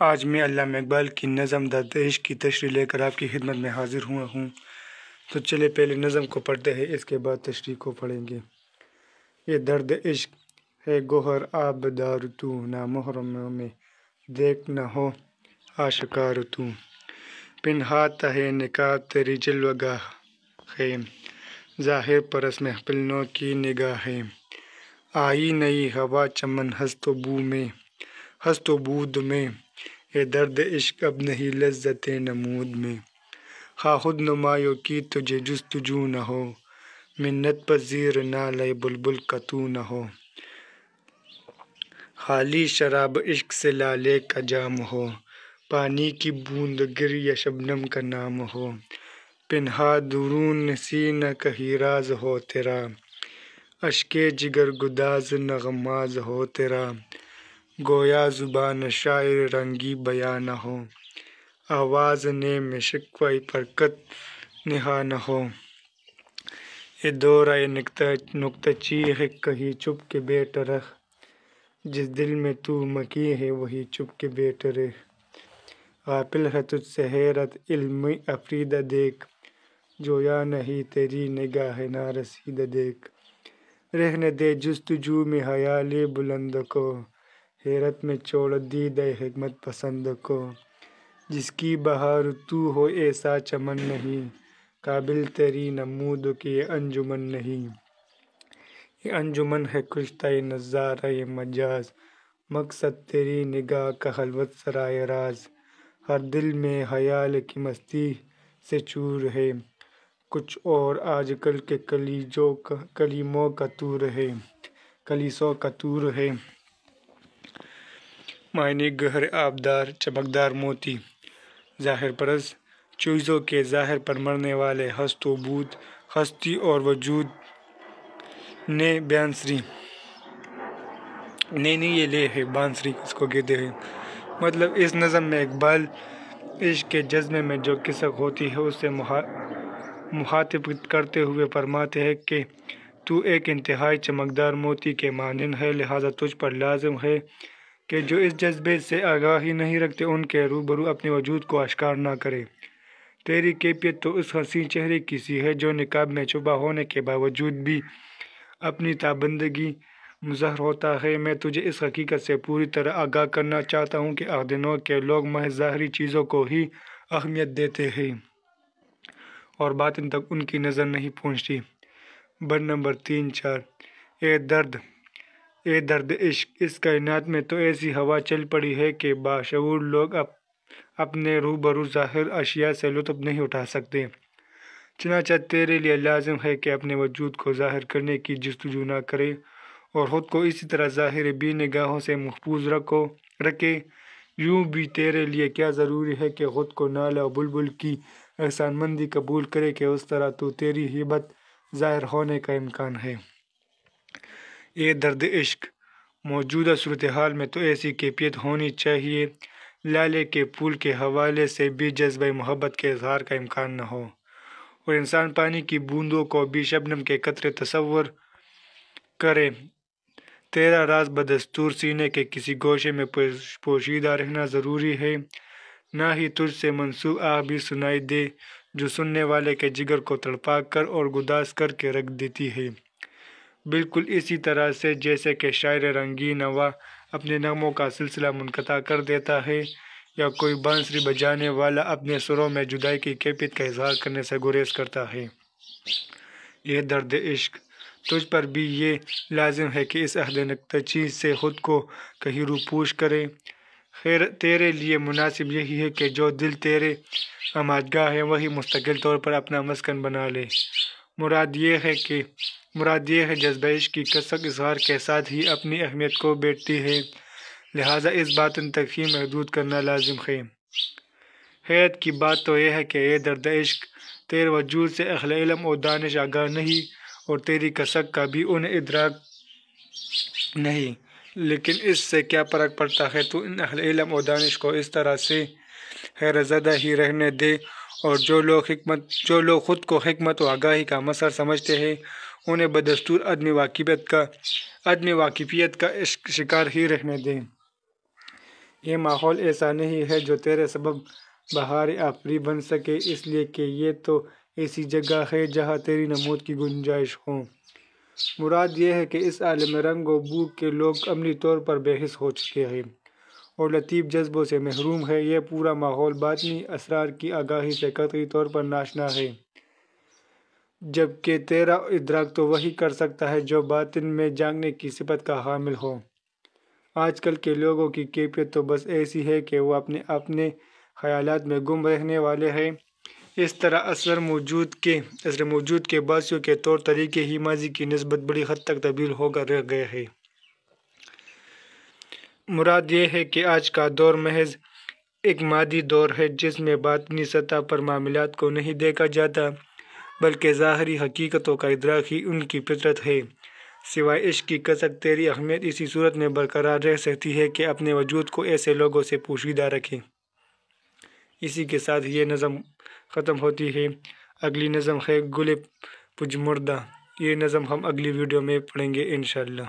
آج میں علامہ اقبال کی نظم درد عشق کی تشریح لے کر آپ کی خدمت میں حاضر ہوا ہوں۔ تو چلے پہلے نظم کو پڑھتے ہیں، اس کے بعد تشریح کو پڑھیں گے۔ یہ درد عشق ہے گوہر آبدار تو، نہ محرموں میں دیکھ نہ ہو آشکار تو، پنہات ہے نقاب تیری جلوہ گاہ ہے، ظاہر پرس محفلوں کی نگاہ ہے، آئی نئی ہوا چمن ہست و بو میں، ہست و بود میں، یہ درد عشق اب نہیں لذت نمود میں، خواہ خود نمایوں کی تجھے جستجو نہ ہو، منت پذیر نالہ بلبل کا تو نہ ہو، خالی شراب عشق سے لالے کا جام ہو، پانی کی بوند گر یا شبنم کا نام ہو، پنہا درون سینہ کہیں راز ہو تیرا، اشک جگر گداز نغماز ہو تیرا، گویا زبان شاعر رنگی بیاں نہ ہو، آواز نیم شکوہ پرکت نہا نہ ہو، یہ دورہ نکتہ چیح کہیں چپ کے بیٹھ رہ، جس دل میں تو مکی ہے وہی چپ کے بیٹھ رہ، غافل ہے تجھ سے حیرت علم افریدہ دیکھ، جویا نہیں تیری نگاہ نارسیدہ دیکھ، رہنے دے جستجو میں خیال بلند کو، حیرت میں چھوڑ دیدہ حکمت پسند کو، جس کی بہار تو ہو ایسا چمن نہیں، قابل تیری نمود کی یہ انجمن نہیں، یہ انجمن ہے کشتہ نظارہ مجاز، مقصد تیری نگاہ کا خلوت سرائے راز، ہر دل میں خیال کی مستی سے چور ہے، کچھ اور آج کل کے کلیموں کا طور ہے، کلیسوں کا طور ہے، معنی گہر آبدار چمکدار موتی، ظاہر پرست چیزوں کے ظاہر پر مرنے والے، ہست و بود ہستی اور وجود نے بانسری نہیں یہ لے ہے بانسری اس کو کہتے ہیں۔ مطلب اس نظم میں اقبال عشق کے جذبے میں جو کسک ہوتی ہے اس سے مخاطب کرتے ہوئے فرماتے ہیں کہ تو ایک انتہائی چمکدار موتی کے مانند ہے، لہذا تجھ پر لازم ہے کہ جو اس جذبے سے آگاہی نہیں رکھتے ان کے روبرو اپنے وجود کو آشکار نہ کرے۔ تیری کیفیت تو اس حسین چہرے کی سی ہے جو نقاب میں چھپا ہونے کے باوجود بھی اپنی تابندگی مظہر ہوتا ہے۔ میں تجھے اس حقیقت سے پوری طرح آگاہ کرنا چاہتا ہوں کہ آج دنوں کے لوگ محض ظاہری چیزوں کو ہی اہمیت دیتے ہیں اور باطن تک ان کی نظر نہیں پہنچتی۔ بر نمبر 3-4 اے درد عشق، اس کائنات میں تو ایسی ہوا چل پڑی ہے کہ باشعور لوگ اپنے روبرو ظاہر اشیاء سے لطف نہیں اٹھا سکتے، چنانچہ تیرے لیے لازم ہے کہ اپنے وجود کو ظاہر کرنے کی جستجو نہ کرے اور خود کو اسی طرح ظاہر بی نگاہوں سے محفوظ رکھے۔ یوں بھی تیرے لیے کیا ضروری ہے کہ خود کو نالہ و بلبل کی احسان مندی قبول کرے کہ اس طرح تو تیری ہیبت ظاہر ہونے کا امکان ہے۔ اے درد عشق، موجودہ صورتحال میں تو ایسی کیفیت ہونی چاہیے لالے کے پھول کے حوالے سے بھی جذبہ محبت کے اظہار کا امکان نہ ہو، اور انسان پانی کی بوندوں کو بھی شبنم کے قطرے تصور کرے۔ تیرا راز بدستور سینے کے کسی گوشے میں پوشیدہ رہنا ضروری ہے، نہ ہی تجھ سے منسوب آہ بھی سنائی دے جو سننے والے کے جگر کو تڑپا کر اور گداز کر کے رکھ دیتی ہے، بالکل اسی طرح سے جیسے کہ شاعر رنگین نوا اپنے نغموں کا سلسلہ منقطع کر دیتا ہے یا کوئی بانسری بجانے والا اپنے سروں میں جدائی کی کیفیت کا اظہار کرنے سے گریز کرتا ہے۔ یہ درد عشق، تجھ پر بھی یہ لازم ہے کہ اس عہد نکتہ چیز سے خود کو کہیں روپوش کرے۔ خیر تیرے لیے مناسب یہی ہے کہ جو دل تیرے آماجگاہ ہے وہی مستقل طور پر اپنا مسکن بنا لے۔ مراد یہ ہے جذبہ عشق کی کسک اظہار کے ساتھ ہی اپنی اہمیت کھو بیٹھتی ہے، لہٰذا اس باطن تک ہی محدود کرنا لازم ہے۔ حیرت کی بات تو یہ ہے کہ اے درد عشق، تیرے وجود سے اہل علم و دانش آگاہ نہیں اور تیری کسک کا بھی انہیں ادراک نہیں، لیکن اس سے کیا فرق پڑتا ہے، تو ان اہل علم و دانش کو اس طرح سے حیرت زدہ ہی رہنے دے، اور جو لوگ خود کو حکمت و آگاہی کا مظہر سمجھتے ہیں انہیں بدستور عدم واقفیت کا شکار ہی رہنے دیں۔ یہ ماحول ایسا نہیں ہے جو تیرے سبب بہار آفریدی بن سکے، اس لیے کہ یہ تو ایسی جگہ ہے جہاں تیری نمود کی گنجائش ہو۔ مراد یہ ہے کہ اس عالم رنگ و بو کے لوگ عملی طور پر بے حس ہو چکے ہیں اور لطیف جذبوں سے محروم ہے۔ یہ پورا ماحول باطنی اسرار کی آگاہی سے قطعی طور پر ناشنا ہے، جبکہ تیرا ادراک تو وہی کر سکتا ہے جو باطن میں جاگنے کی صفت کا حامل ہو۔ آج کل کے لوگوں کی کیفیت تو بس ایسی ہے کہ وہ اپنے خیالات میں گم رہنے والے ہیں۔ اس طرح عصر موجود کے باعثوں کے طور طریقے ہی ماضی کی نسبت بڑی حد تک تبدیل ہو کر رہ گئے ہیں۔ مراد یہ ہے کہ آج کا دور محض ایک مادی دور ہے جس میں باطنی سطح پر معاملات کو نہیں دیکھا جاتا، بلکہ ظاہری حقیقتوں کا ادراک ہی ان کی فطرت ہے۔ سوائے عشق کی کثرت تیری اہمیت اسی صورت میں برقرار رہ سکتی ہے کہ اپنے وجود کو ایسے لوگوں سے پوشیدہ رکھیں۔ اسی کے ساتھ یہ نظم ختم ہوتی ہے۔ اگلی نظم ہے گل پجمردہ۔ یہ نظم ہم اگلی ویڈیو میں پڑھیں گے انشاءاللہ۔